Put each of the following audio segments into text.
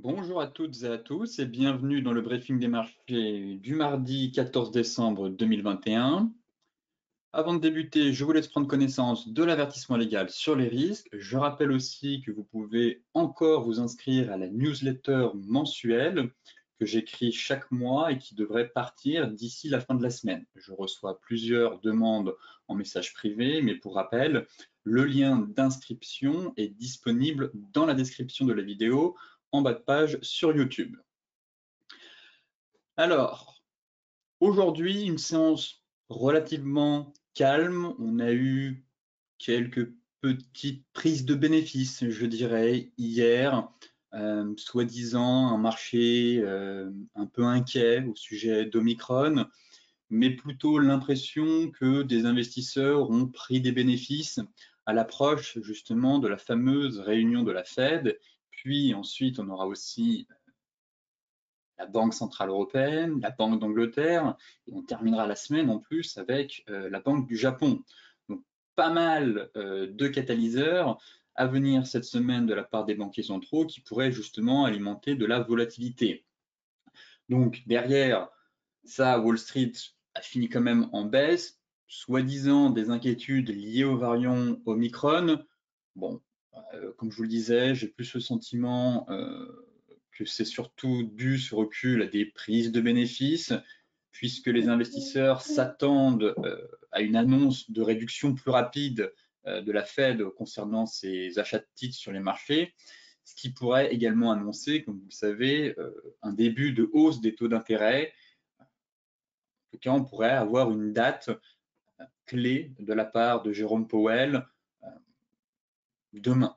Bonjour à toutes et à tous et bienvenue dans le briefing des marchés du mardi 14 décembre 2021. Avant de débuter, je vous laisse prendre connaissance de l'avertissement légal sur les risques. Je rappelle aussi que vous pouvez encore vous inscrire à la newsletter mensuelle que j'écris chaque mois et qui devrait partir d'ici la fin de la semaine. Je reçois plusieurs demandes en message privé, mais pour rappel, le lien d'inscription est disponible dans la description de la vidéo en bas de page sur YouTube. Alors, aujourd'hui, une séance relativement calme. On a eu quelques petites prises de bénéfices, je dirais, hier. Soi-disant un marché un peu inquiet au sujet d'Omicron, mais plutôt l'impression que des investisseurs ont pris des bénéfices à l'approche justement de la fameuse réunion de la Fed. Puis ensuite, on aura aussi la Banque centrale européenne, la Banque d'Angleterre, et on terminera la semaine en plus avec la Banque du Japon. Donc pas mal de catalyseurs à venir cette semaine de la part des banquiers centraux qui pourraient justement alimenter de la volatilité. Donc derrière ça, Wall Street a fini quand même en baisse, soi-disant des inquiétudes liées au variant Omicron. Bon, comme je vous le disais, j'ai plus le sentiment que c'est surtout dû ce recul à des prises de bénéfices, puisque les investisseurs s'attendent à une annonce de réduction plus rapide de la Fed concernant ses achats de titres sur les marchés, ce qui pourrait également annoncer, comme vous le savez, un début de hausse des taux d'intérêt. En tout cas, on pourrait avoir une date clé de la part de Jérôme Powell demain.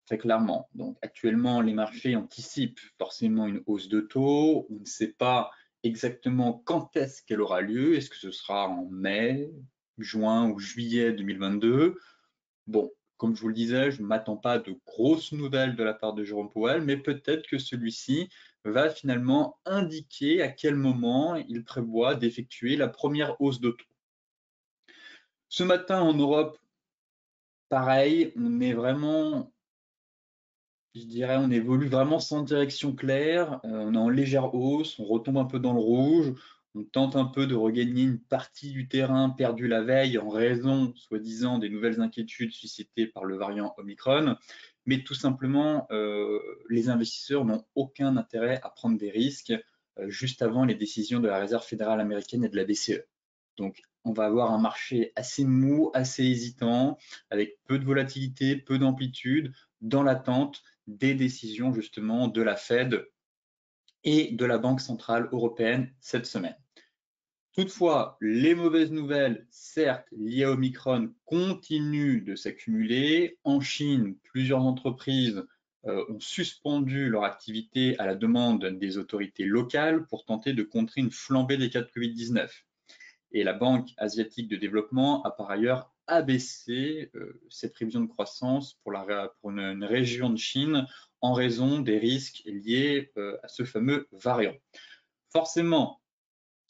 Très clairement. Donc actuellement, les marchés anticipent forcément une hausse de taux. On ne sait pas exactement quand est-ce qu'elle aura lieu. Est-ce que ce sera en mai, juin ou juillet 2022? Bon, comme je vous le disais, je ne m'attends pas de grosses nouvelles de la part de Jérôme Powell, mais peut-être que celui-ci va finalement indiquer à quel moment il prévoit d'effectuer la première hausse de taux. Ce matin en Europe, pareil, on est vraiment, je dirais, on évolue vraiment sans direction claire, on est en légère hausse, on retombe un peu dans le rouge, on tente un peu de regagner une partie du terrain perdu la veille en raison, soi-disant, des nouvelles inquiétudes suscitées par le variant Omicron, mais tout simplement, les investisseurs n'ont aucun intérêt à prendre des risques juste avant les décisions de la Réserve fédérale américaine et de la BCE. Donc, on va avoir un marché assez mou, assez hésitant, avec peu de volatilité, peu d'amplitude, dans l'attente des décisions justement de la Fed et de la Banque centrale européenne cette semaine. Toutefois, les mauvaises nouvelles, certes liées à Omicron, continuent de s'accumuler. En Chine, plusieurs entreprises ont suspendu leur activité à la demande des autorités locales pour tenter de contrer une flambée des cas de Covid-19. Et la Banque asiatique de développement a par ailleurs abaissé ses prévisions de croissance pour une région de Chine en raison des risques liés à ce fameux variant. Forcément,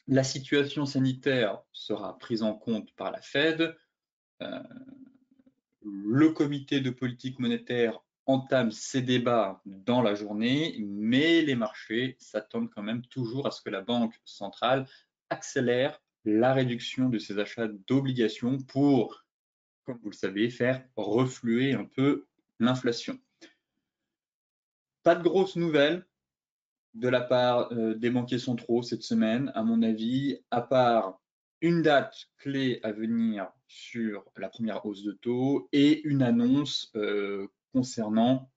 la situation sanitaire sera prise en compte par la Fed. Le comité de politique monétaire entame ses débats dans la journée, mais les marchés s'attendent quand même toujours à ce que la Banque centrale accélère la réduction de ses achats d'obligations pour, comme vous le savez, faire refluer un peu l'inflation. Pas de grosses nouvelles de la part des banquiers centraux cette semaine, à mon avis, à part une date clé à venir sur la première hausse de taux et une annonce concernant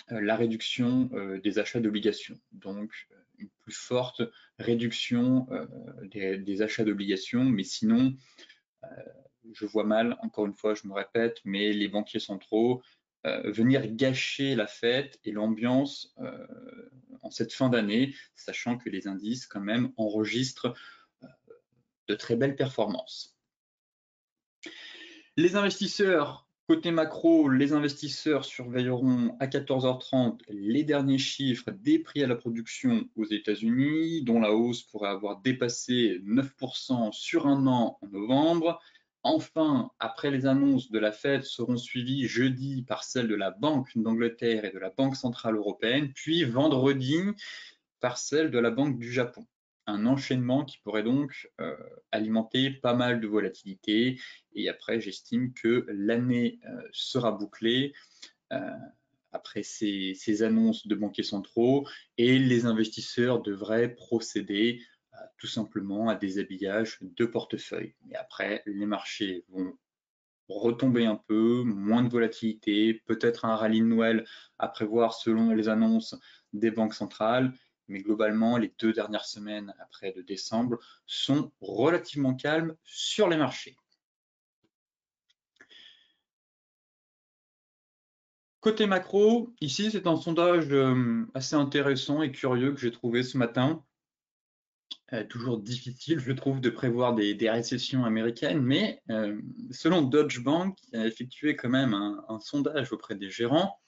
la réduction des achats d'obligations. Donc, une plus forte réduction des achats d'obligations, mais sinon, je vois mal, encore une fois, je me répète, mais les banquiers centraux venir gâcher la fête et l'ambiance en cette fin d'année, sachant que les indices quand même enregistrent de très belles performances. Les investisseurs, côté macro, les investisseurs surveilleront à 14h30 les derniers chiffres des prix à la production aux États-Unis, dont la hausse pourrait avoir dépassé 9% sur un an en novembre. Enfin, après les annonces de la Fed seront suivies jeudi par celles de la Banque d'Angleterre et de la Banque centrale européenne, puis vendredi par celle de la Banque du Japon. Un enchaînement qui pourrait donc alimenter pas mal de volatilité. Et après, j'estime que l'année sera bouclée après ces annonces de banquiers centraux et les investisseurs devraient procéder tout simplement à des habillages de portefeuille. Mais après, les marchés vont retomber un peu, moins de volatilité, peut-être un rallye de Noël à prévoir selon les annonces des banques centrales, mais globalement, les 2 dernières semaines après de décembre sont relativement calmes sur les marchés. Côté macro, ici, c'est un sondage assez intéressant et curieux que j'ai trouvé ce matin. Toujours difficile, je trouve, de prévoir des récessions américaines, mais selon Deutsche Bank, qui a effectué quand même un sondage auprès des gérants,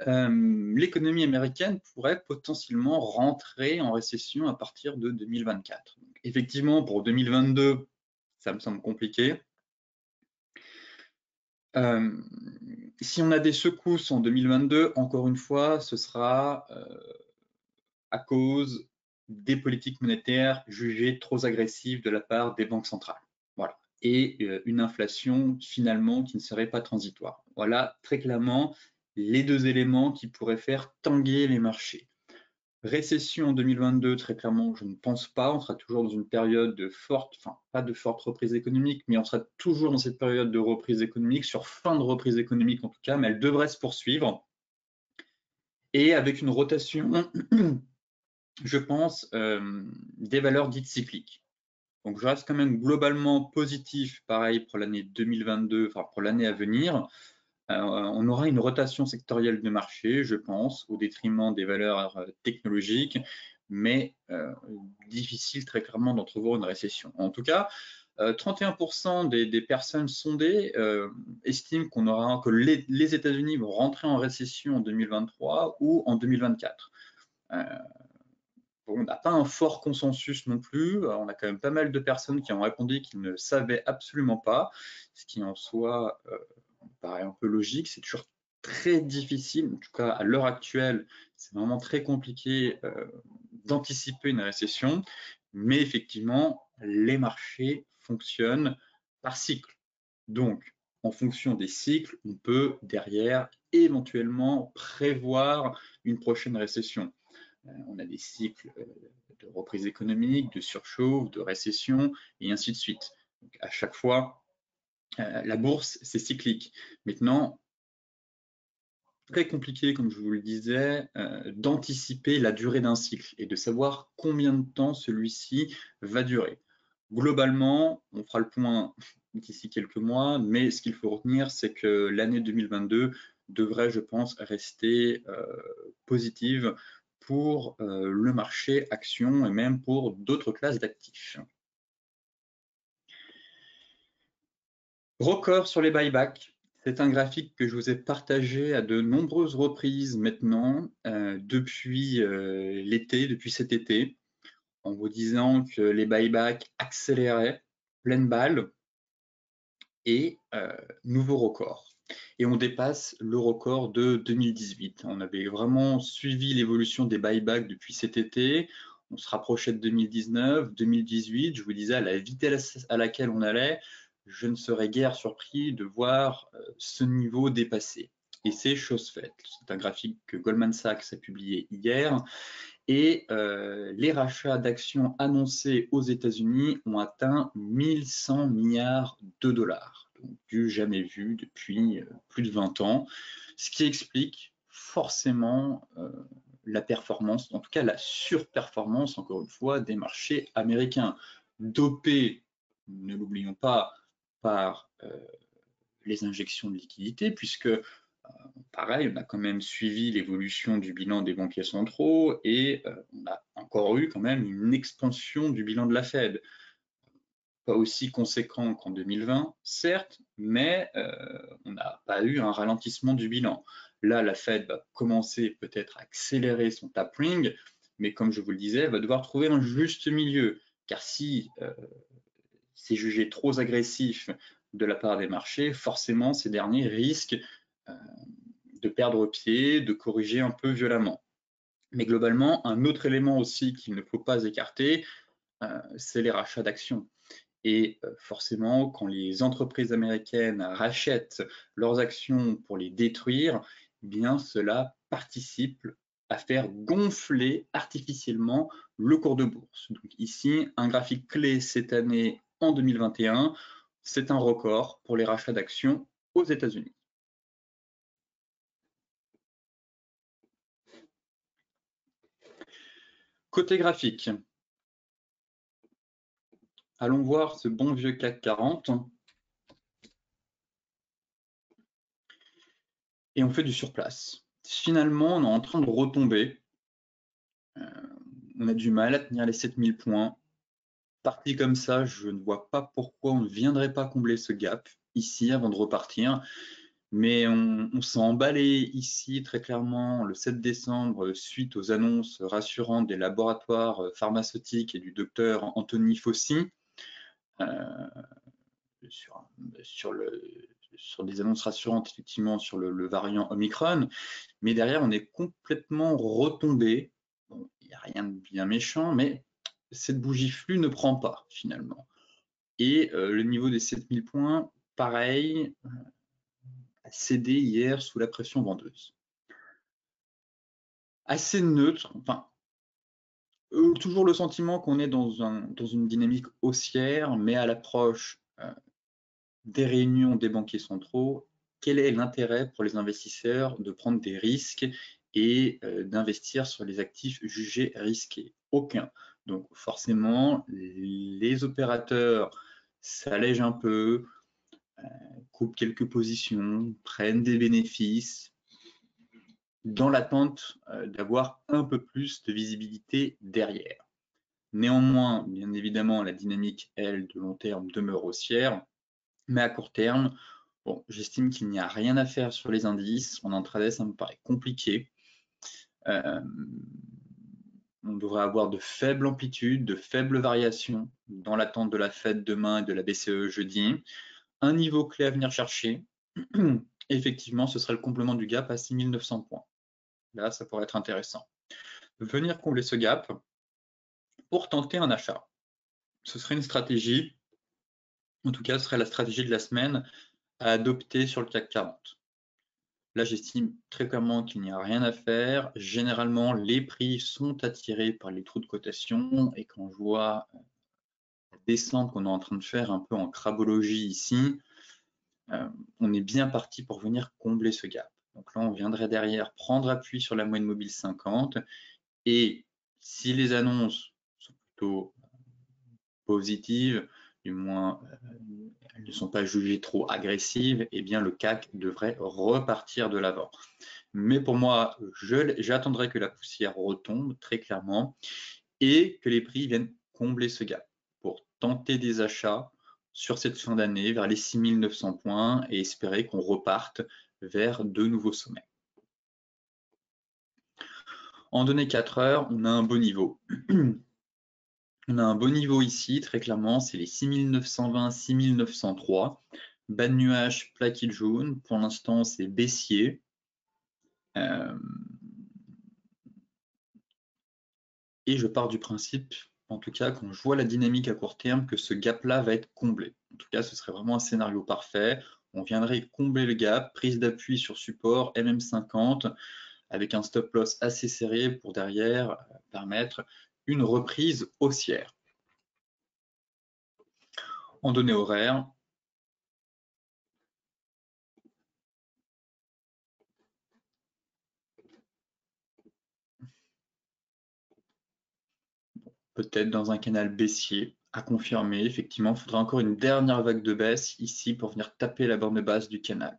l'économie américaine pourrait potentiellement rentrer en récession à partir de 2024. Donc, effectivement, pour 2022, ça me semble compliqué. Si on a des secousses en 2022, encore une fois, ce sera à cause des politiques monétaires jugées trop agressives de la part des banques centrales. Voilà. Et une inflation finalement qui ne serait pas transitoire. Voilà très clairement les 2 éléments qui pourraient faire tanguer les marchés. Récession en 2022, très clairement, je ne pense pas. On sera toujours dans une période de forte, enfin pas de forte reprise économique, mais on sera toujours dans cette période de reprise économique, sur fin de reprise économique en tout cas, mais elle devrait se poursuivre. Et avec une rotation je pense, des valeurs dites cycliques. Donc je reste quand même globalement positif, pareil pour l'année 2022, enfin pour l'année à venir. On aura une rotation sectorielle de marché, je pense, au détriment des valeurs technologiques, mais difficile très clairement d'entrevoir une récession. En tout cas, 31% des personnes sondées estiment que les États-Unis vont rentrer en récession en 2023 ou en 2024. On n'a pas un fort consensus non plus. On a quand même pas mal de personnes qui ont répondu qu'ils ne savaient absolument pas, ce qui en soi paraît un peu logique. C'est toujours très difficile, en tout cas à l'heure actuelle, c'est vraiment très compliqué d'anticiper une récession, mais effectivement, les marchés fonctionnent par cycle. Donc, en fonction des cycles, on peut derrière éventuellement prévoir une prochaine récession. On a des cycles de reprise économique, de surchauffe, de récession, et ainsi de suite. Donc, à chaque fois, la bourse, c'est cyclique. Maintenant, très compliqué, comme je vous le disais, d'anticiper la durée d'un cycle et de savoir combien de temps celui-ci va durer. Globalement, on fera le point d'ici quelques mois, mais ce qu'il faut retenir, c'est que l'année 2022 devrait, je pense, rester positive pour le marché action et même pour d'autres classes d'actifs. Record sur les buybacks. C'est un graphique que je vous ai partagé à de nombreuses reprises maintenant, depuis l'été, depuis cet été, en vous disant que les buybacks accéléraient, pleine balle, et nouveau record. Et on dépasse le record de 2018. On avait vraiment suivi l'évolution des buybacks depuis cet été. On se rapprochait de 2019, 2018. Je vous disais à la vitesse à laquelle on allait, je ne serais guère surpris de voir ce niveau dépassé. Et c'est chose faite. C'est un graphique que Goldman Sachs a publié hier. Et les rachats d'actions annoncés aux États-Unis ont atteint 1100 milliards de dollars, donc du jamais vu depuis plus de 20 ans, ce qui explique forcément la performance, en tout cas la surperformance, encore une fois, des marchés américains, dopés, ne l'oublions pas, par les injections de liquidités, puisque pareil, on a quand même suivi l'évolution du bilan des banquiers centraux et on a encore eu quand même une expansion du bilan de la Fed. Pas aussi conséquent qu'en 2020, certes, mais on n'a pas eu un ralentissement du bilan. Là, la Fed va commencer peut-être à accélérer son tapering, mais comme je vous le disais, elle va devoir trouver un juste milieu. Car si c'est jugé trop agressif de la part des marchés, forcément ces derniers risquent de perdre pied, de corriger un peu violemment. Mais globalement, un autre élément aussi qu'il ne faut pas écarter, c'est les rachats d'actions. Et forcément, quand les entreprises américaines rachètent leurs actions pour les détruire, eh bien cela participe à faire gonfler artificiellement le cours de bourse. Donc ici, un graphique clé cette année en 2021, c'est un record pour les rachats d'actions aux États-Unis. Côté graphique, allons voir ce bon vieux CAC 40. Et on fait du surplace. Finalement, on est en train de retomber. On a du mal à tenir les 7000 points. Parti comme ça, je ne vois pas pourquoi on ne viendrait pas combler ce gap ici avant de repartir. Mais on s'est emballé ici très clairement le 7 décembre suite aux annonces rassurantes des laboratoires pharmaceutiques et du docteur Anthony Fauci sur des annonces rassurantes effectivement sur le variant Omicron. Mais derrière, on est complètement retombé. Bon, il n'y a rien de bien méchant, mais cette bougie flux ne prend pas finalement. Et le niveau des 7000 points, pareil, a cédé hier sous la pression vendeuse. Assez neutre, enfin, toujours le sentiment qu'on est dans une dynamique haussière, mais à l'approche des réunions des banquiers centraux, quel est l'intérêt pour les investisseurs de prendre des risques et d'investir sur les actifs jugés risqués? Aucun. Donc forcément, les opérateurs s'allègent un peu, coupent quelques positions, prennent des bénéfices dans l'attente d'avoir un peu plus de visibilité derrière. Néanmoins, bien évidemment, la dynamique, elle, de long terme demeure haussière, mais à court terme, bon, j'estime qu'il n'y a rien à faire sur les indices. En intraday, ça me paraît compliqué. On devrait avoir de faibles amplitudes, de faibles variations dans l'attente de la Fed demain et de la BCE jeudi. Un niveau clé à venir chercher, effectivement, ce serait le complément du gap à 6900 points. Là, ça pourrait être intéressant. Venir combler ce gap pour tenter un achat. Ce serait une stratégie, en tout cas, ce serait la stratégie de la semaine à adopter sur le CAC 40. Là, j'estime très clairement qu'il n'y a rien à faire. Généralement, les prix sont attirés par les trous de cotation et quand je vois la descente qu'on est en train de faire un peu en crabologie ici, on est bien parti pour venir combler ce gap. Donc là, on viendrait derrière prendre appui sur la moyenne mobile 50 et si les annonces sont plutôt positives, du moins elles ne sont pas jugées trop agressives, eh bien le CAC devrait repartir de l'avant. Mais pour moi, j'attendrai que la poussière retombe très clairement et que les prix viennent combler ce gap pour tenter des achats sur cette fin d'année vers les 6900 points et espérer qu'on reparte vers de nouveaux sommets. En données 4 heures, on a un beau niveau. On a un beau niveau ici, très clairement, c'est les 6920, 6903. Bas de nuage, plaqué jaune. Pour l'instant, c'est baissier. Et je pars du principe, en tout cas, quand je vois la dynamique à court terme, que ce gap-là va être comblé. En tout cas, ce serait vraiment un scénario parfait. On viendrait combler le gap, prise d'appui sur support MM50, avec un stop loss assez serré pour derrière permettre une reprise haussière. En données horaires, peut-être dans un canal baissier à confirmer. Effectivement, il faudra encore une dernière vague de baisse ici pour venir taper la borne basse du canal.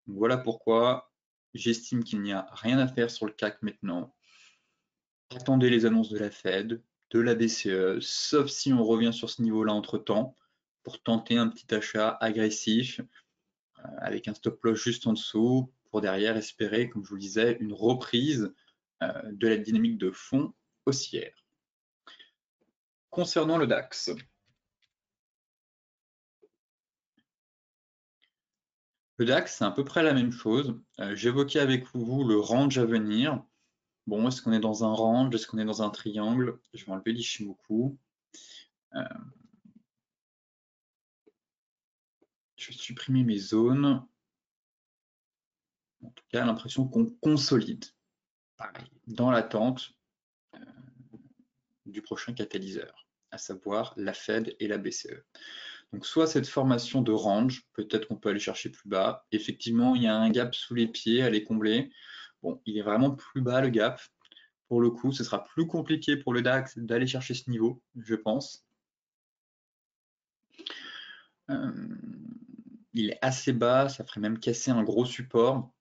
Donc voilà pourquoi j'estime qu'il n'y a rien à faire sur le CAC maintenant. Attendez les annonces de la Fed, de la BCE, sauf si on revient sur ce niveau-là entre-temps, pour tenter un petit achat agressif avec un stop loss juste en dessous, pour derrière espérer, comme je vous le disais, une reprise de la dynamique de fond haussière. Concernant le DAX, Le DAX, c'est à peu près la même chose. J'évoquais avec vous le range à venir. Bon, est-ce qu'on est dans un range? Est-ce qu'on est dans un triangle? Je vais enlever l'Ishimoku. Je vais supprimer mes zones. En tout cas, l'impression qu'on consolide. Pareil, dans l'attente du prochain catalyseur, à savoir la Fed et la BCE. Donc soit cette formation de range, peut-être qu'on peut aller chercher plus bas. Effectivement, il y a un gap sous les pieds à les combler. Bon, il est vraiment plus bas le gap. Pour le coup, ce sera plus compliqué pour le DAX d'aller chercher ce niveau, je pense. Il est assez bas, ça ferait même casser un gros support.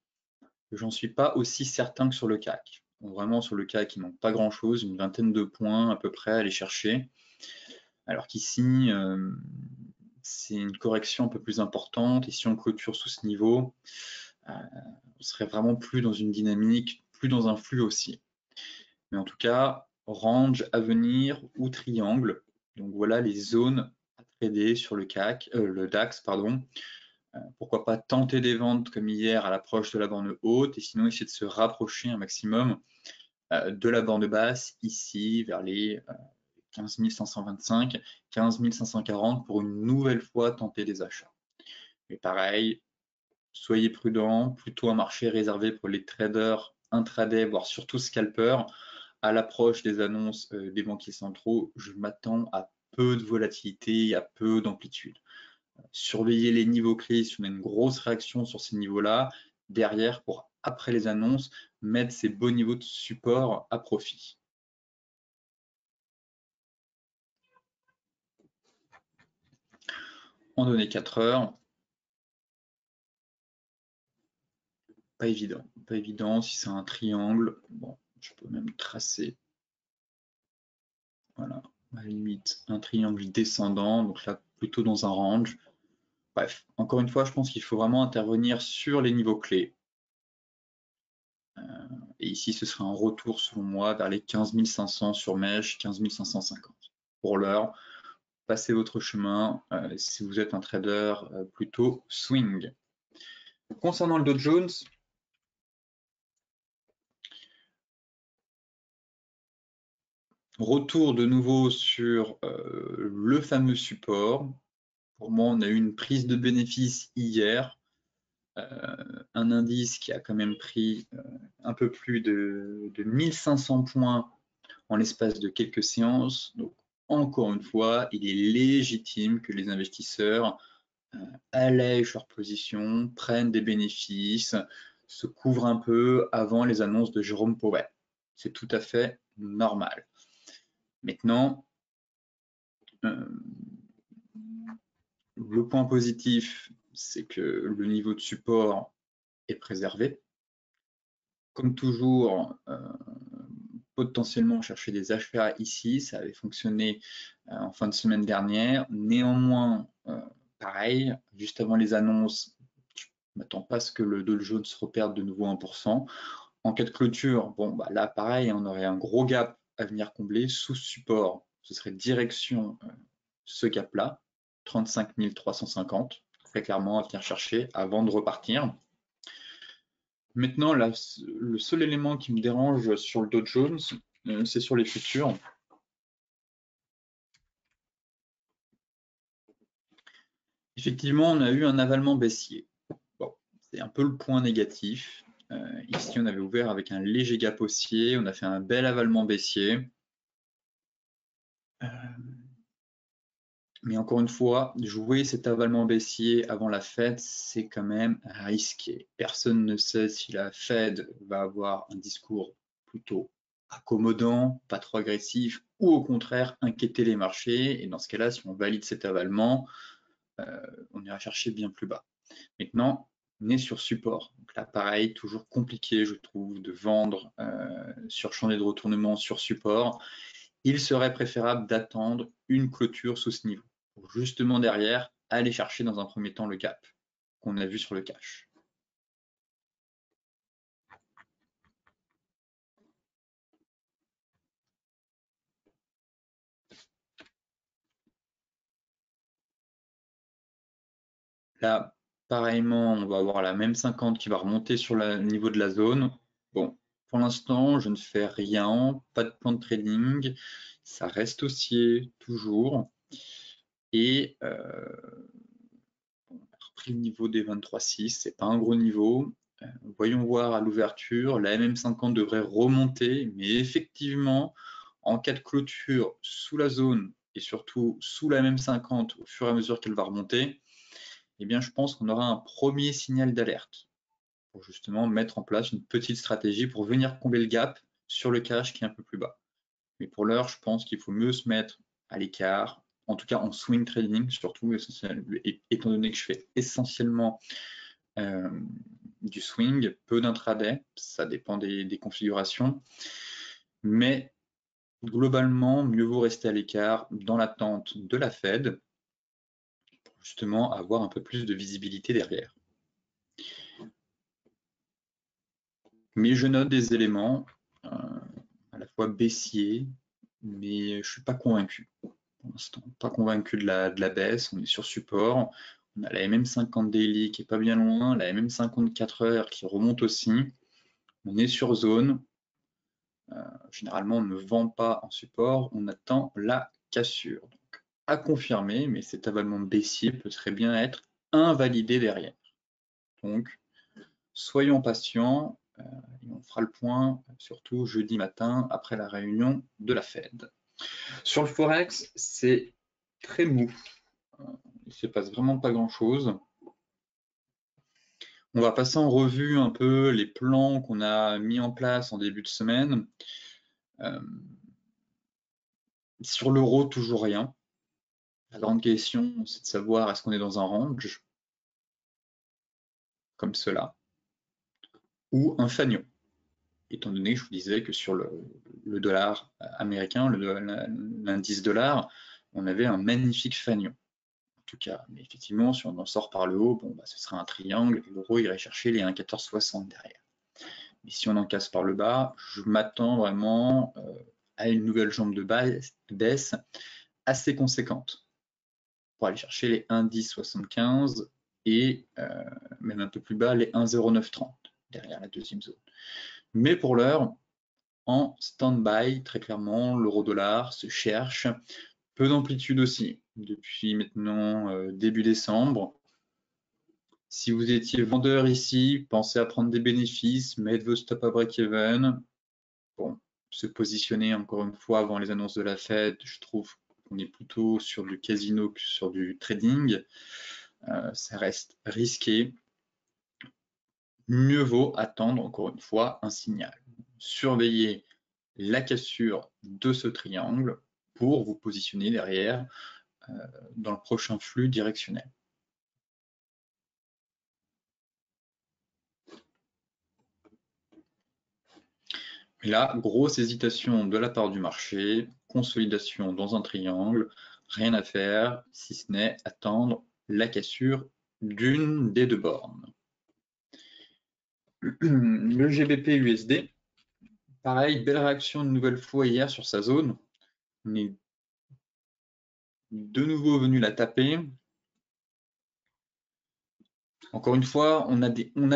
J'en suis pas aussi certain que sur le CAC. Bon, vraiment, sur le CAC, il manque pas grand-chose, une vingtaine de points à peu près à aller chercher. Alors qu'ici, c'est une correction un peu plus importante. Et si on clôture sous ce niveau, on serait vraiment plus dans une dynamique, plus dans un flux aussi. Mais en tout cas, range à venir ou triangle. Donc voilà les zones à trader sur le CAC, le DAX, pardon. Pourquoi pas tenter des ventes comme hier à l'approche de la borne haute et sinon essayer de se rapprocher un maximum de la borne basse ici vers les 15 525, 15 540 pour une nouvelle fois tenter des achats. Mais pareil, soyez prudents, plutôt un marché réservé pour les traders intraday, voire surtout scalpers. À l'approche des annonces des banquiers centraux, je m'attends à peu de volatilité et à peu d'amplitude. Surveiller les niveaux clés si on a une grosse réaction sur ces niveaux-là, derrière, pour après les annonces, mettre ces beaux niveaux de support à profit. En données 4 heures, pas évident si c'est un triangle. Bon, je peux même tracer, voilà, à la limite, un triangle descendant, donc là, plutôt dans un range. Bref, encore une fois, je pense qu'il faut vraiment intervenir sur les niveaux clés. Et ici, ce serait un retour, selon moi, vers les 15 500 sur mèche, 15 550. Pour l'heure, passez votre chemin si vous êtes un trader plutôt swing. Concernant le Dow Jones, retour de nouveau sur le fameux support. Pour moi, on a eu une prise de bénéfice hier. Un indice qui a quand même pris un peu plus de 1500 points en l'espace de quelques séances. Donc, encore une fois, il est légitime que les investisseurs allègent leur position, prennent des bénéfices, se couvrent un peu avant les annonces de Jérôme Powell. C'est tout à fait normal. Maintenant, le point positif, c'est que le niveau de support est préservé. Comme toujours, potentiellement chercher des achats ici, ça avait fonctionné en fin de semaine dernière. Néanmoins, pareil, juste avant les annonces, je ne m'attends pas à ce que le Dow Jones reperde de nouveau 1%. En cas de clôture, bon, bah là, pareil, on aurait un gros gap à venir combler sous support. Ce serait direction ce gap-là, 35 350, très clairement à venir chercher avant de repartir. Maintenant, là, le seul élément qui me dérange sur le Dow Jones, c'est sur les futurs. Effectivement, on a eu un avalement baissier. Bon, c'est un peu le point négatif. Ici, on avait ouvert avec un léger gap haussier, on a fait un bel avalement baissier. Mais encore une fois, jouer cet avalement baissier avant la Fed, c'est quand même risqué. Personne ne sait si la Fed va avoir un discours plutôt accommodant, pas trop agressif, ou au contraire inquiéter les marchés. Et dans ce cas-là, si on valide cet avalement, on ira chercher bien plus bas. Maintenant, on est sur support. Donc là, pareil, toujours compliqué, je trouve, de vendre sur chantier de retournement sur support. Il serait préférable d'attendre une clôture sous ce niveau, pour justement derrière aller chercher dans un premier temps le gap qu'on a vu sur le cash. Là, Pareillement, on va avoir la même 50 qui va remonter sur le niveau de la zone. Bon, pour l'instant, je ne fais rien, pas de plan de trading. Ça reste haussier, toujours. Et on a repris le niveau des 23,6, c'est pas un gros niveau. Voyons voir à l'ouverture, la MM50 devrait remonter, mais effectivement, en cas de clôture sous la zone et surtout sous la MM50 au fur et à mesure qu'elle va remonter, eh bien, je pense qu'on aura un premier signal d'alerte pour justement mettre en place une petite stratégie pour venir combler le gap sur le cash qui est un peu plus bas. Mais pour l'heure, je pense qu'il faut mieux se mettre à l'écart, en tout cas en swing trading, surtout, étant donné que je fais essentiellement du swing, peu d'intraday, ça dépend des configurations, mais globalement, mieux vaut rester à l'écart dans l'attente de la Fed, pour justement avoir un peu plus de visibilité derrière. Mais je note des éléments à la fois baissiers, mais je ne suis pas convaincu pour l'instant. Pas convaincu de la baisse, on est sur support. On a la MM50 Daily qui est pas bien loin, la MM50 4 heures qui remonte aussi. On est sur zone. Généralement, on ne vend pas en support, on attend la cassure. Donc, à confirmer, mais cet avalement baissier peut très bien être invalidé derrière. Donc, soyons patients, et on fera le point surtout jeudi matin après la réunion de la Fed. Sur le Forex, c'est très mou. Il ne se passe vraiment pas grand-chose. On va passer en revue un peu les plans qu'on a mis en place en début de semaine. Sur l'euro, toujours rien. La grande question, c'est de savoir est-ce qu'on est dans un range comme cela ou un fanion. Étant donné que je vous disais que sur le dollar américain, l'indice dollar, on avait un magnifique fanion. En tout cas, mais effectivement, si on en sort par le haut, bon, bah, ce serait un triangle et l'euro irait chercher les 1,1460 derrière. Mais si on en casse par le bas, je m'attends vraiment à une nouvelle jambe de baisse assez conséquente pour aller chercher les 1,1075 et même un peu plus bas les 1,0930 derrière la deuxième zone. Mais pour l'heure, en stand-by, très clairement, l'euro-dollar se cherche, peu d'amplitude aussi, depuis maintenant début décembre. Si vous étiez vendeur ici, pensez à prendre des bénéfices, mettre vos stops à break-even. Bon, se positionner encore une fois avant les annonces de la Fed, je trouve qu'on est plutôt sur du casino que sur du trading. Ça reste risqué. Mieux vaut attendre encore une fois un signal. Surveillez la cassure de ce triangle pour vous positionner derrière dans le prochain flux directionnel. Mais là, grosse hésitation de la part du marché, consolidation dans un triangle, rien à faire si ce n'est attendre la cassure d'une des deux bornes. Le GBP USD, pareil, belle réaction une nouvelle fois hier sur sa zone. On est de nouveau venu la taper. Encore une fois, on a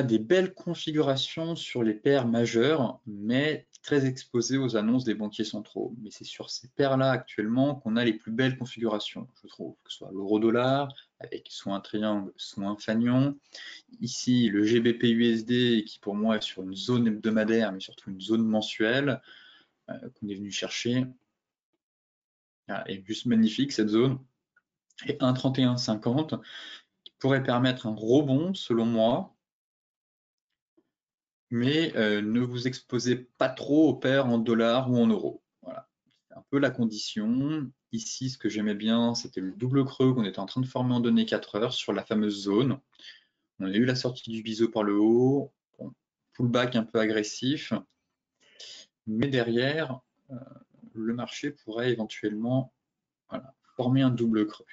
des belles configurations sur les paires majeures, mais très exposées aux annonces des banquiers centraux. Mais c'est sur ces paires-là actuellement qu'on a les plus belles configurations, je trouve, que ce soit l'euro-dollar, avec soit un triangle, soit un fanion. Ici, le GBP USD, qui pour moi est sur une zone hebdomadaire, mais surtout une zone mensuelle, qu'on est venu chercher. Elle est juste magnifique, cette zone. Et 1,3150 qui pourrait permettre un rebond, selon moi, mais ne vous exposez pas trop aux paires en dollars ou en euros. Voilà, c'est un peu la condition. Ici, ce que j'aimais bien, c'était le double creux qu'on était en train de former en données 4 heures sur la fameuse zone. On a eu la sortie du biseau par le haut, bon, pullback un peu agressif, mais derrière, le marché pourrait éventuellement former un double creux.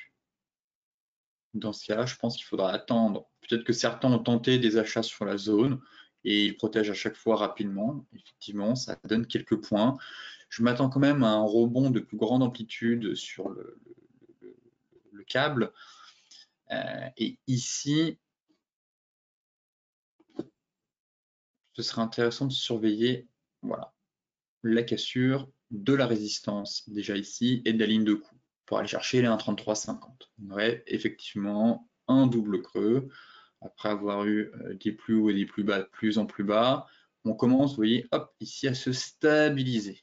Dans ce cas-là, je pense qu'il faudra attendre. Peut-être que certains ont tenté des achats sur la zone et ils protègent à chaque fois rapidement. Effectivement, ça donne quelques points. Je m'attends quand même à un rebond de plus grande amplitude sur le câble. Et ici, ce serait intéressant de surveiller, voilà, la cassure de la résistance déjà ici et de la ligne de coup pour aller chercher les 1,3350. On aurait effectivement un double creux après avoir eu des plus hauts et des plus bas de plus en plus bas. On commence, vous voyez, hop, ici à se stabiliser.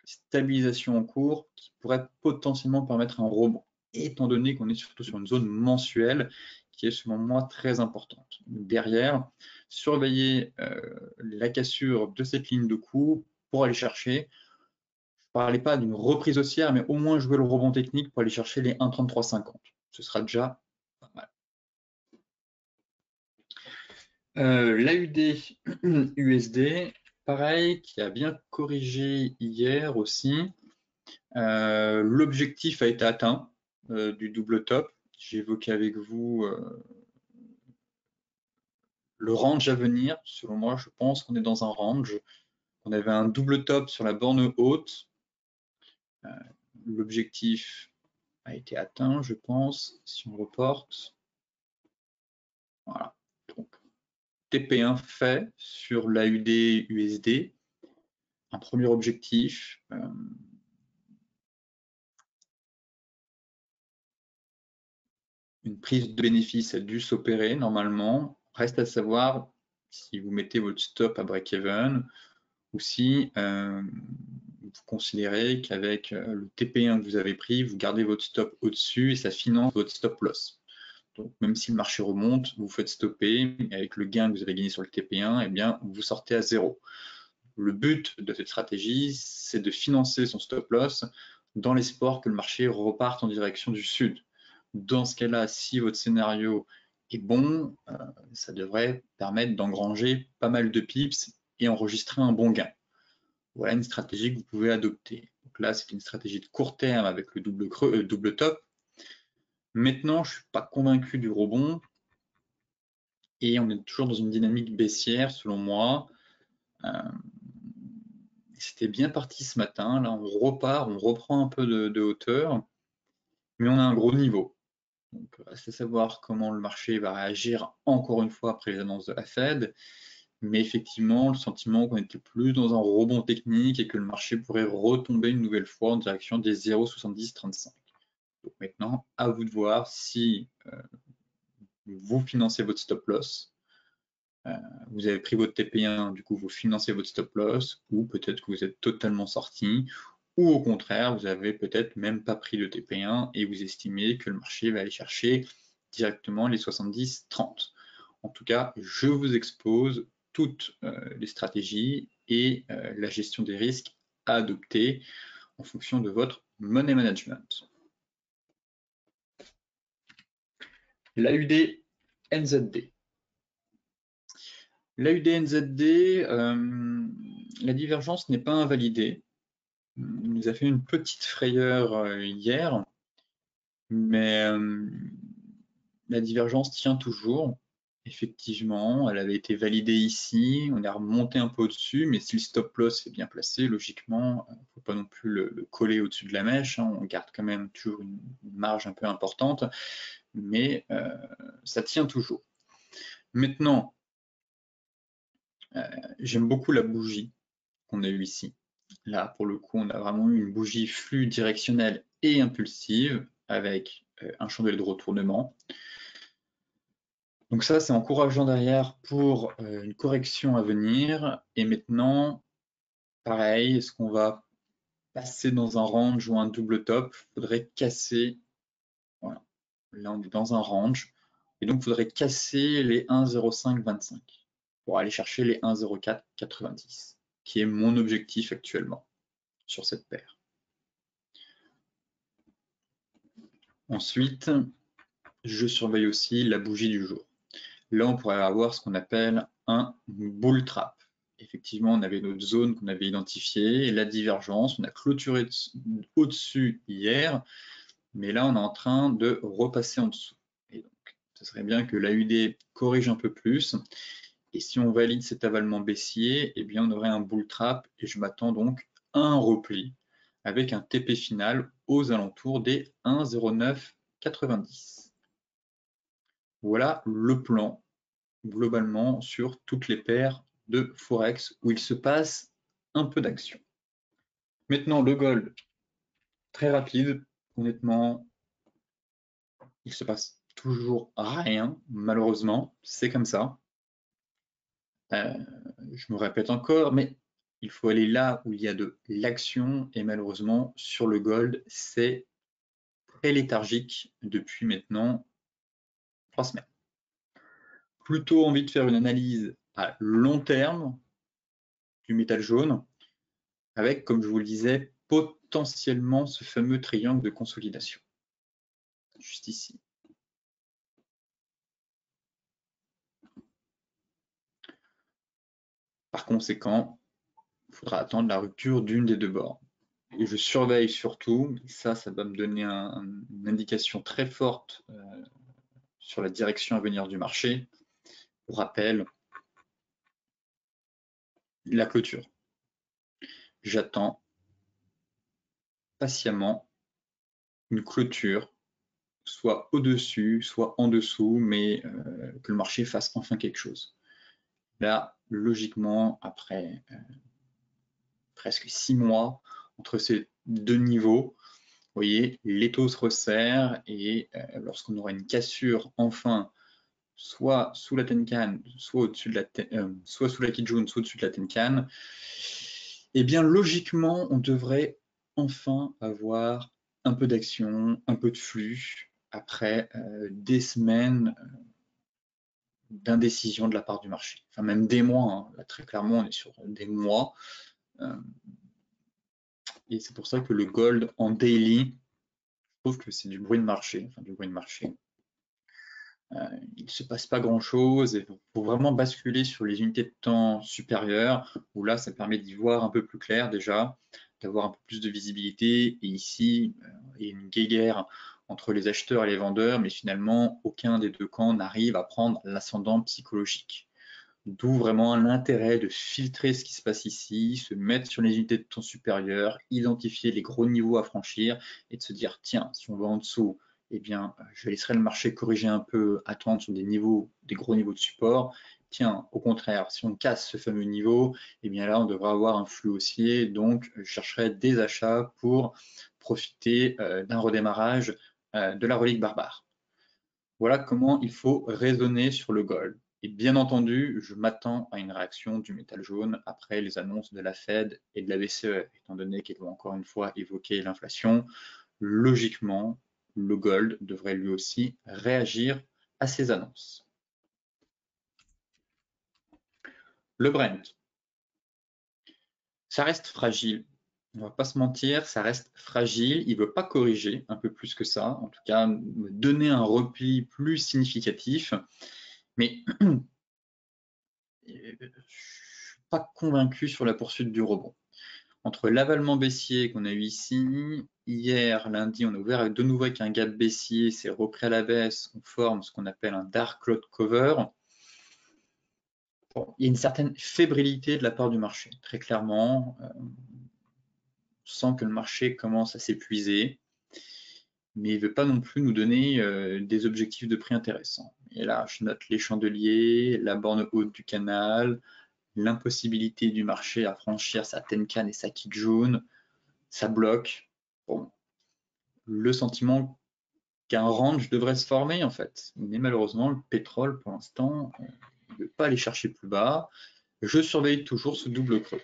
Stabilisation en cours qui pourrait potentiellement permettre un rebond, étant donné qu'on est surtout sur une zone mensuelle qui est selon moi très importante. Derrière, surveiller la cassure de cette ligne de coup pour aller chercher, je ne parlais pas d'une reprise haussière, mais au moins jouer le rebond technique pour aller chercher les 1,3350. Ce sera déjà pas mal. L'AUD USD, pareil, qui a bien corrigé hier aussi. L'objectif a été atteint du double top. J'ai évoqué avec vous le range à venir. Selon moi, je pense qu'on est dans un range. On avait un double top sur la borne haute. L'objectif a été atteint, je pense, si on reporte. Voilà. Donc, TP1 fait sur l'AUD USD. Un premier objectif. Une prise de bénéfice a dû s'opérer normalement. Reste à savoir si vous mettez votre stop à break-even ou si vous considérez qu'avec le TP1 que vous avez pris, vous gardez votre stop au-dessus et ça finance votre stop loss. Donc même si le marché remonte, vous faites stopper et avec le gain que vous avez gagné sur le TP1, eh bien, vous sortez à zéro. Le but de cette stratégie, c'est de financer son stop loss dans l'espoir que le marché reparte en direction du sud. Dans ce cas-là, si votre scénario est bon, ça devrait permettre d'engranger pas mal de pips et enregistrer un bon gain. Voilà une stratégie que vous pouvez adopter. Donc là, c'est une stratégie de court terme avec le double top. Maintenant, je ne suis pas convaincu du rebond et on est toujours dans une dynamique baissière, selon moi. C'était bien parti ce matin. Là, on repart, on reprend un peu de hauteur, mais on a un gros niveau. Donc, reste à savoir comment le marché va réagir encore une fois après les annonces de la Fed. Mais effectivement, le sentiment qu'on était plus dans un rebond technique et que le marché pourrait retomber une nouvelle fois en direction des 0,7035. Donc maintenant, à vous de voir si vous financez votre stop loss. Vous avez pris votre TP1, du coup vous financez votre stop loss, ou peut-être que vous êtes totalement sorti, ou au contraire, vous avez peut-être même pas pris de TP1 et vous estimez que le marché va aller chercher directement les 70-30. En tout cas, je vous expose toutes les stratégies et la gestion des risques à adopter en fonction de votre money management. L'AUD NZD. L'AUD-NZD, la divergence n'est pas invalidée. Il nous a fait une petite frayeur hier, mais la divergence tient toujours. Effectivement, elle avait été validée ici, on est remonté un peu au-dessus, mais si le stop loss est bien placé, logiquement, il ne faut pas non plus le coller au-dessus de la mèche, hein, on garde quand même toujours une marge un peu importante, mais ça tient toujours. Maintenant, j'aime beaucoup la bougie qu'on a eue ici. Là, pour le coup, on a vraiment eu une bougie flux directionnelle et impulsive avec un chandelier de retournement. Donc ça, c'est encourageant derrière pour une correction à venir. Et maintenant, pareil, est-ce qu'on va passer dans un range ou un double top? Il faudrait casser. Voilà. Là, on est dans un range. Et donc, il faudrait casser les 1,0525 pour aller chercher les 1,0490, qui est mon objectif actuellement sur cette paire. Ensuite, je surveille aussi la bougie du jour. Là, on pourrait avoir ce qu'on appelle un bull trap. Effectivement, on avait notre zone qu'on avait identifiée, la divergence, on a clôturé au-dessus hier, mais là, on est en train de repasser en dessous. Et donc, ce serait bien que l'AUD corrige un peu plus. Et si on valide cet avalement baissier, eh bien, on aurait un bull trap et je m'attends donc à un repli avec un TP final aux alentours des 1,0990. Voilà le plan globalement sur toutes les paires de Forex où il se passe un peu d'action. Maintenant, le gold, très rapide, honnêtement, il se passe toujours rien, malheureusement, c'est comme ça. Je me répète encore, mais il faut aller là où il y a de l'action, et malheureusement, sur le gold, c'est très léthargique depuis maintenant 3 semaines. Plutôt envie de faire une analyse à long terme du métal jaune, avec, comme je vous le disais, potentiellement ce fameux triangle de consolidation, juste ici. Par conséquent, il faudra attendre la rupture d'une des deux bornes. Et je surveille surtout, ça va me donner une indication très forte sur la direction à venir du marché. Pour rappel, la clôture. J'attends patiemment une clôture, soit au-dessus, soit en dessous, mais que le marché fasse enfin quelque chose. Là, logiquement, après presque 6 mois entre ces deux niveaux, vous voyez, l'étau se resserre et lorsqu'on aura une cassure enfin, soit sous la Tenkan, soit au-dessus de soit sous la Kijun, soit au-dessus de la Tenkan, eh bien logiquement, on devrait enfin avoir un peu d'action, un peu de flux après des semaines d'indécision de la part du marché. Enfin même des mois, hein. Là, très clairement, on est sur des mois. Et c'est pour ça que le gold en daily, je trouve que c'est du bruit de marché. Enfin, du bruit de marché. Il ne se passe pas grand-chose et il faut vraiment basculer sur les unités de temps supérieures où là, ça permet d'y voir un peu plus clair déjà, d'avoir un peu plus de visibilité. Et ici, il y a une guéguerre entre les acheteurs et les vendeurs, mais finalement, aucun des deux camps n'arrive à prendre l'ascendant psychologique. D'où vraiment l'intérêt de filtrer ce qui se passe ici, se mettre sur les unités de temps supérieures, identifier les gros niveaux à franchir et de se dire, tiens, si on va en dessous, eh bien, je laisserai le marché corriger un peu, attendre sur des gros niveaux de support. Tiens, au contraire, si on casse ce fameux niveau, eh bien là, on devra avoir un flux haussier, donc je chercherai des achats pour profiter d'un redémarrage de la relique barbare. Voilà comment il faut raisonner sur le gold. Et bien entendu, je m'attends à une réaction du métal jaune après les annonces de la Fed et de la BCE, étant donné qu'ils vont encore une fois évoquer l'inflation. Logiquement, le gold devrait lui aussi réagir à ces annonces. Le Brent, ça reste fragile. On ne va pas se mentir, ça reste fragile. Il ne veut pas corriger un peu plus que ça, en tout cas me donner un repli plus significatif. Mais je ne suis pas convaincu sur la poursuite du rebond. Entre l'avalement baissier qu'on a eu ici, hier, lundi, on a ouvert de nouveau avec un gap baissier, c'est repris à la baisse, on forme ce qu'on appelle un dark cloud cover. Bon, il y a une certaine fébrilité de la part du marché, très clairement. On sent que le marché commence à s'épuiser, mais il ne veut pas non plus nous donner des objectifs de prix intéressants. Et là, je note les chandeliers, la borne haute du canal, l'impossibilité du marché à franchir sa Tenkan et sa Kijun, ça bloque. Bon, le sentiment qu'un range devrait se former en fait. Mais malheureusement, le pétrole, pour l'instant, ne veut pas aller chercher plus bas. Je surveille toujours ce double creux.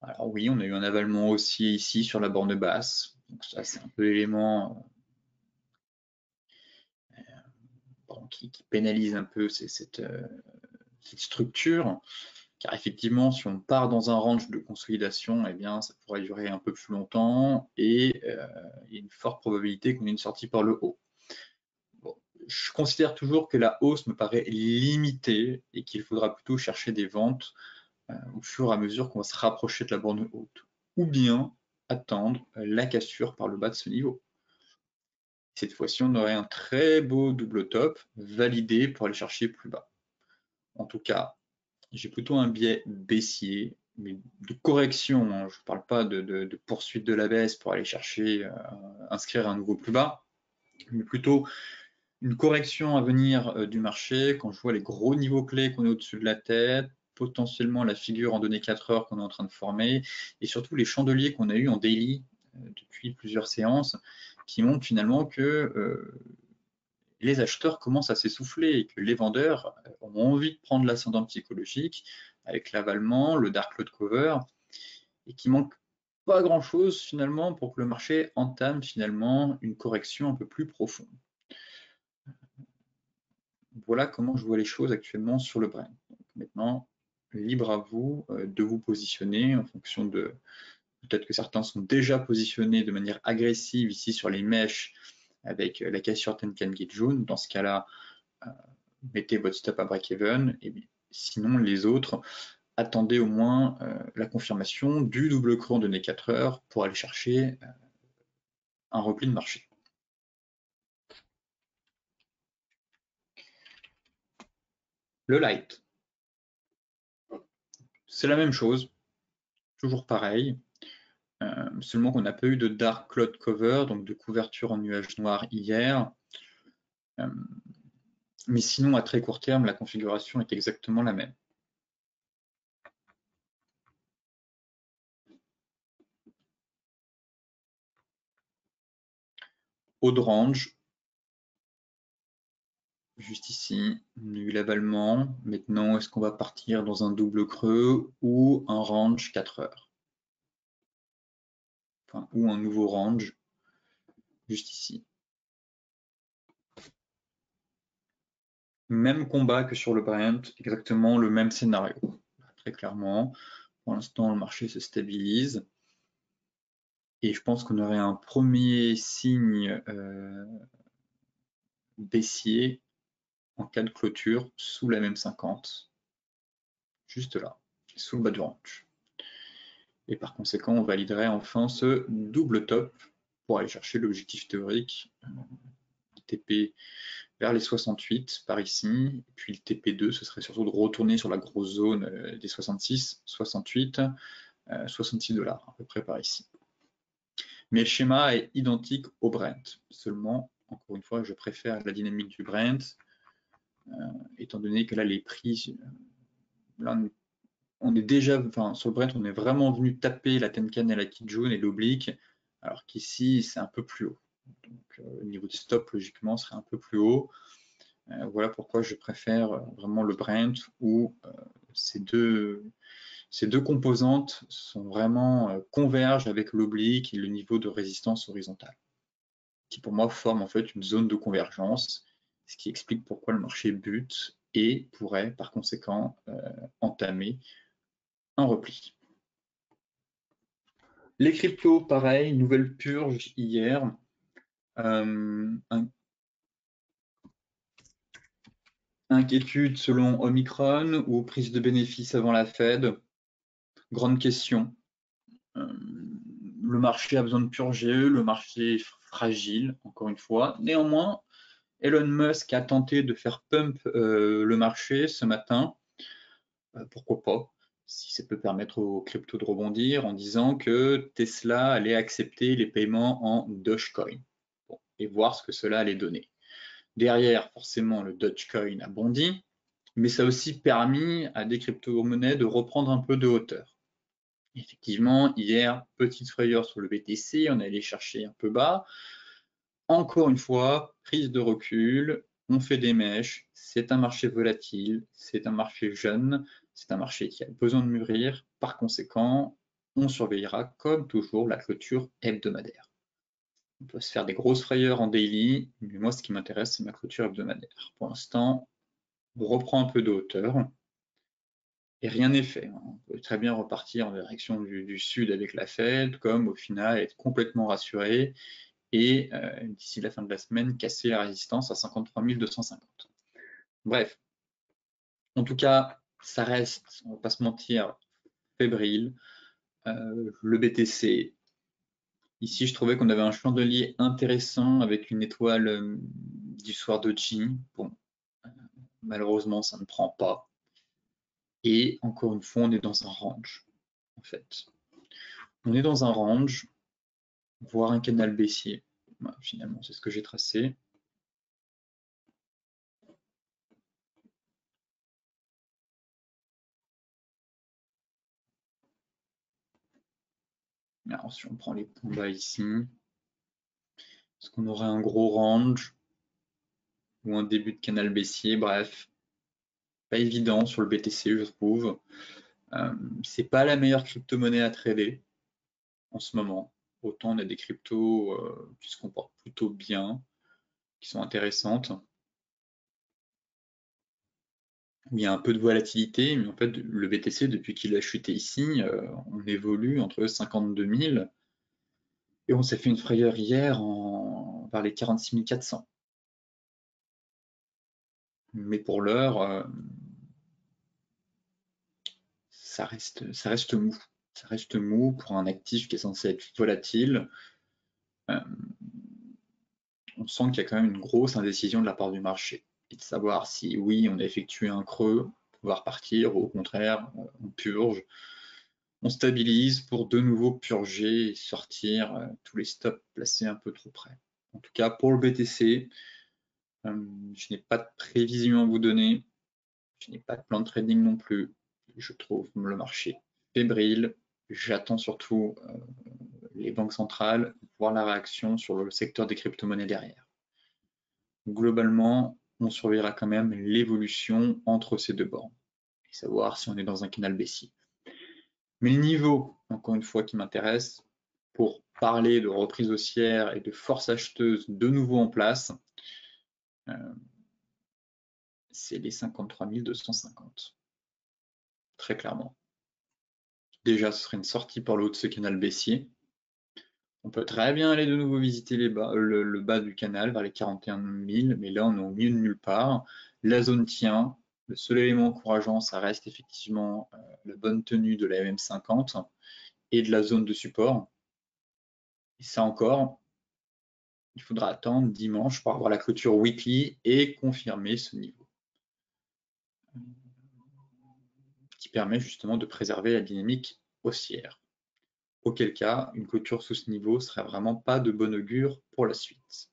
Alors oui, on a eu un avalement haussier ici sur la borne basse. Donc ça, c'est un peu l'élément qui pénalise un peu cette structure. Car effectivement, si on part dans un range de consolidation, eh bien, ça pourrait durer un peu plus longtemps et il y a une forte probabilité qu'on ait une sortie par le haut. Bon, je considère toujours que la hausse me paraît limitée et qu'il faudra plutôt chercher des ventes au fur et à mesure qu'on va se rapprocher de la borne haute, ou bien attendre la cassure par le bas de ce niveau. Cette fois-ci, on aurait un très beau double top validé pour aller chercher plus bas. En tout cas, j'ai plutôt un biais baissier, mais de correction, hein. Je ne parle pas de poursuite de la baisse pour aller chercher, inscrire un nouveau plus bas, mais plutôt une correction à venir du marché, quand je vois les gros niveaux clés qu'on a au-dessus de la tête, potentiellement la figure en données 4 heures qu'on est en train de former, et surtout les chandeliers qu'on a eu en daily depuis plusieurs séances, qui montrent finalement que les acheteurs commencent à s'essouffler et que les vendeurs ont envie de prendre l'ascendant psychologique avec l'avalement, le dark cloud cover, et qui manque pas grand-chose finalement pour que le marché entame finalement une correction un peu plus profonde. Voilà comment je vois les choses actuellement sur le Brent. Donc maintenant, libre à vous de vous positionner en fonction de... Peut-être que certains sont déjà positionnés de manière agressive ici sur les mèches avec la cassure Tenkan Gate jaune. Dans ce cas-là, mettez votre stop à break-even. Et sinon, les autres, attendez au moins la confirmation du double creux en données 4 heures pour aller chercher un repli de marché. Le light, c'est la même chose, toujours pareil, seulement qu'on n'a pas eu de dark cloud cover, donc de couverture en nuage noir hier. Mais sinon, à très court terme, la configuration est exactement la même. Haut de range, juste ici, on a eu l'avalement. Maintenant, est-ce qu'on va partir dans un double creux ou un range 4 heures? Enfin, ou un nouveau range, juste ici. Même combat que sur le Brent, exactement le même scénario. Très clairement, pour l'instant, le marché se stabilise. Et je pense qu'on aurait un premier signe baissier en cas de clôture sous la même 50, juste là, sous le bas du range. Et par conséquent, on validerait enfin ce double top pour aller chercher l'objectif théorique TP vers les 68 par ici, et puis le TP2, ce serait surtout de retourner sur la grosse zone des 66, 68, 66 $, à peu près par ici. Mais le schéma est identique au Brent, seulement, encore une fois, je préfère la dynamique du Brent, étant donné que là, les prix, là, on est déjà, enfin, sur le Brent, on est vraiment venu taper la Tenkan et la Kijun et l'oblique, alors qu'ici, c'est un peu plus haut. Donc, le niveau de stop, logiquement, serait un peu plus haut. Voilà pourquoi je préfère vraiment le Brent où ces deux composantes sont vraiment convergent avec l'oblique et le niveau de résistance horizontale, qui pour moi forme en fait une zone de convergence, ce qui explique pourquoi le marché bute et pourrait par conséquent entamer un repli. Les cryptos, pareil, nouvelle purge hier. Inquiétude selon Omicron ou prise de bénéfices avant la Fed? Grande question. Le marché a besoin de purger, le marché est fragile, encore une fois. Néanmoins, Elon Musk a tenté de faire pump le marché ce matin. Pourquoi pas, si ça peut permettre aux cryptos de rebondir, en disant que Tesla allait accepter les paiements en Dogecoin. Bon, et voir ce que cela allait donner. Derrière, forcément, le Dogecoin a bondi, mais ça a aussi permis à des crypto-monnaies de reprendre un peu de hauteur. Effectivement, hier, petite frayeur sur le BTC, on est allé chercher un peu bas. Encore une fois, prise de recul, on fait des mèches, c'est un marché volatile, c'est un marché jeune, c'est un marché qui a besoin de mûrir. Par conséquent, on surveillera comme toujours la clôture hebdomadaire. On peut se faire des grosses frayeurs en daily, mais moi ce qui m'intéresse c'est ma clôture hebdomadaire. Pour l'instant, on reprend un peu de hauteur et rien n'est fait. On peut très bien repartir en direction du sud avec la Fed, comme au final être complètement rassuré et d'ici la fin de la semaine casser la résistance à 53 250. Bref, en tout cas, ça reste, on ne va pas se mentir, fébrile. Le BTC, ici je trouvais qu'on avait un chandelier intéressant avec une étoile du soir doji. Bon, malheureusement ça ne prend pas. Et encore une fois, on est dans un range, en fait. On est dans un range, voire un canal baissier. Voilà, finalement, c'est ce que j'ai tracé. Alors, si on prend les points bas ici, est-ce qu'on aurait un gros range ou un début de canal baissier? Bref, pas évident sur le BTC, je trouve. C'est pas la meilleure crypto-monnaie à trader en ce moment. Autant on a des cryptos qui se comportent plutôt bien, qui sont intéressantes, où il y a un peu de volatilité, mais en fait, le BTC, depuis qu'il a chuté ici, on évolue entre 52 000 et on s'est fait une frayeur hier vers les 46 400. Mais pour l'heure, ça reste mou. Ça reste mou pour un actif qui est censé être volatile. On sent qu'il y a quand même une grosse indécision de la part du marché. Et de savoir si oui, on a effectué un creux, pouvoir partir, ou au contraire, on purge, on stabilise pour de nouveau purger et sortir tous les stops placés un peu trop près. En tout cas, pour le BTC, je n'ai pas de prévision à vous donner, je n'ai pas de plan de trading non plus. Je trouve le marché fébrile. J'attends surtout les banques centrales, voir la réaction sur le secteur des crypto-monnaies derrière. Globalement, on surveillera quand même l'évolution entre ces deux bornes et savoir si on est dans un canal baissier. Mais le niveau, encore une fois, qui m'intéresse pour parler de reprise haussière et de force acheteuse de nouveau en place, c'est les 53 250. Très clairement. Déjà, ce serait une sortie par le haut de ce canal baissier. On peut très bien aller de nouveau visiter le bas du canal vers les 41 000, mais là on est au milieu de nulle part. La zone tient. Le seul élément encourageant, ça reste effectivement la bonne tenue de la MM50 et de la zone de support. Et ça encore, il faudra attendre dimanche pour avoir la clôture weekly et confirmer ce niveau, qui permet justement de préserver la dynamique haussière. Auquel cas, une clôture sous ce niveau serait vraiment pas de bon augure pour la suite.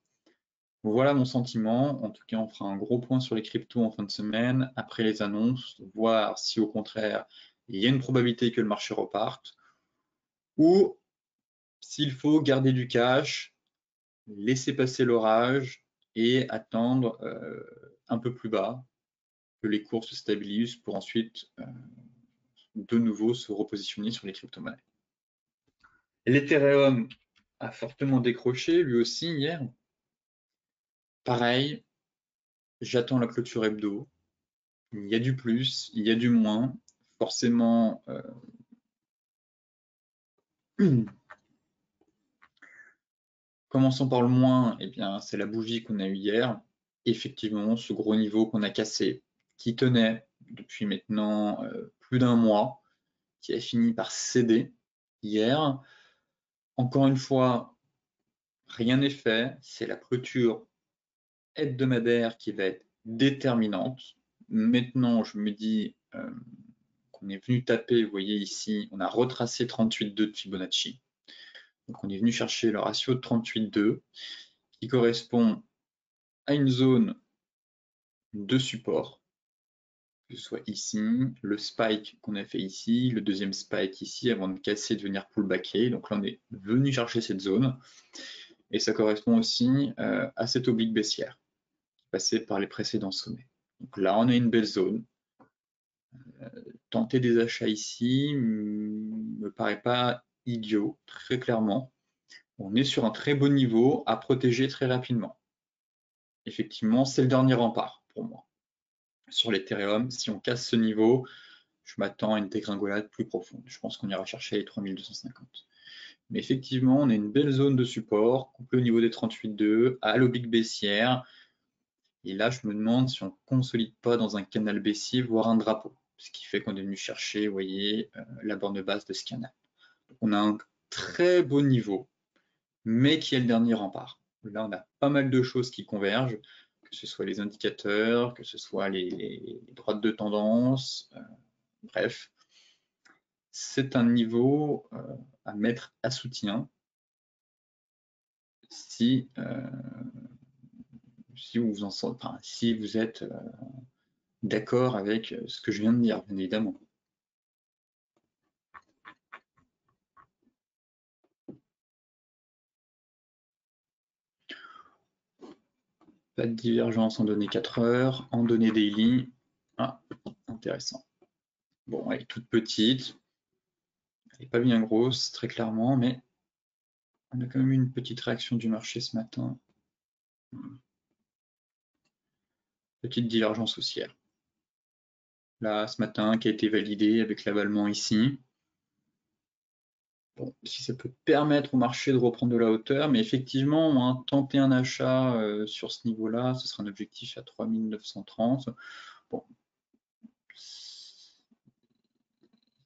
Voilà mon sentiment. En tout cas, on fera un gros point sur les cryptos en fin de semaine, après les annonces, voir si au contraire, il y a une probabilité que le marché reparte, ou s'il faut garder du cash, laisser passer l'orage et attendre un peu plus bas que les cours se stabilisent pour ensuite de nouveau se repositionner sur les crypto-monnaies. L'Ethereum a fortement décroché lui aussi hier. Pareil, j'attends la clôture hebdo. Il y a du plus, il y a du moins. Forcément, commençons par le moins, eh bien, c'est la bougie qu'on a eue hier. Effectivement, ce gros niveau qu'on a cassé, qui tenait depuis maintenant plus d'un mois, qui a fini par céder hier. Encore une fois, rien n'est fait, c'est la clôture hebdomadaire qui va être déterminante. Maintenant, je me dis qu'on est venu taper, vous voyez ici, on a retracé 38,2 de Fibonacci. Donc on est venu chercher le ratio de 38,2 qui correspond à une zone de support, que ce soit ici, le spike qu'on a fait ici, le deuxième spike ici, avant de casser et de venir pullbacker. Donc là, on est venu chercher cette zone. Et ça correspond aussi à cette oblique baissière qui passait par les précédents sommets. Donc là, on a une belle zone. Tenter des achats ici me paraît pas idiot, très clairement. On est sur un très beau niveau à protéger très rapidement. Effectivement, c'est le dernier rempart pour moi. Sur l'Ethereum, si on casse ce niveau, je m'attends à une dégringolade plus profonde. Je pense qu'on ira chercher les 3250. Mais effectivement, on a une belle zone de support, couplée au niveau des 38,2, à l'oblique baissière. Et là, je me demande si on ne consolide pas dans un canal baissier, voire un drapeau. Ce qui fait qu'on est venu chercher, vous voyez, la borne basse de ce canal. Donc, on a un très beau niveau, mais qui est le dernier rempart. Là, on a pas mal de choses qui convergent, que ce soit les indicateurs, que ce soit les droites de tendance, bref. C'est un niveau à mettre à soutien si, si vous êtes d'accord avec ce que je viens de dire, bien évidemment. Pas de divergence en données 4 heures, en données daily. Ah, intéressant. Bon, elle est toute petite. Elle n'est pas bien grosse, très clairement, mais on a quand même eu une petite réaction du marché ce matin. Petite divergence haussière. Là, ce matin, qui a été validée avec l'avalement ici. Bon, si ça peut permettre au marché de reprendre de la hauteur, mais effectivement, hein, tenter un achat sur ce niveau-là, ce sera un objectif à 3930. Bon,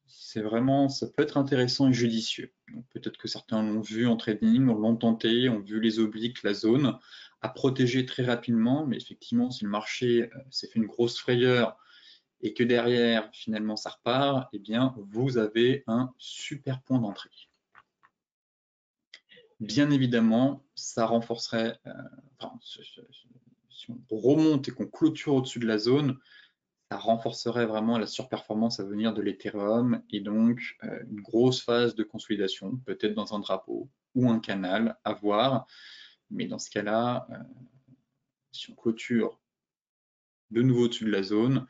c'est vraiment, ça peut être intéressant et judicieux. Peut-être que certains l'ont vu en trading, l'ont tenté, ont vu les obliques, la zone, à protéger très rapidement, mais effectivement, si le marché s'est fait une grosse frayeur et que derrière, finalement, ça repart, eh bien, vous avez un super point d'entrée. Bien évidemment, ça renforcerait, si on remonte et qu'on clôture au-dessus de la zone, ça renforcerait vraiment la surperformance à venir de l'Ethereum et donc une grosse phase de consolidation, peut-être dans un drapeau ou un canal à voir. Mais dans ce cas-là, si on clôture de nouveau au-dessus de la zone,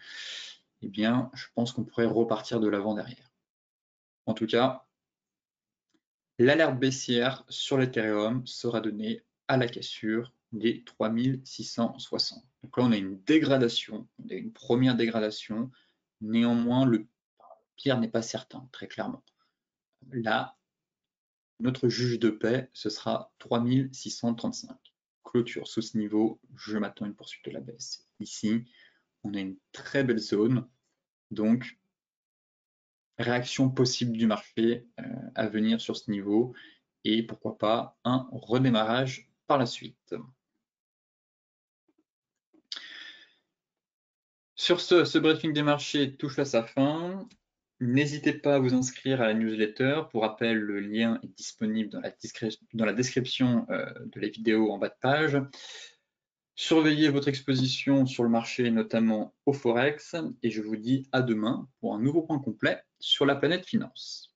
eh bien, je pense qu'on pourrait repartir de l'avant derrière. En tout cas, l'alerte baissière sur l'Ethereum sera donnée à la cassure des 3660. Donc là, on a une dégradation, on a une première dégradation. Néanmoins, le pire n'est pas certain, très clairement. Là, notre juge de paix, ce sera 3635. Clôture sous ce niveau, je m'attends à une poursuite de la baisse. Ici, on a une très belle zone, donc réaction possible du marché à venir sur ce niveau et pourquoi pas un redémarrage par la suite. Sur ce briefing des marchés touche à sa fin. N'hésitez pas à vous inscrire à la newsletter. Pour rappel, le lien est disponible dans la description de la vidéo en bas de page. Surveillez votre exposition sur le marché, notamment au Forex, et je vous dis à demain pour un nouveau point complet sur la planète finance.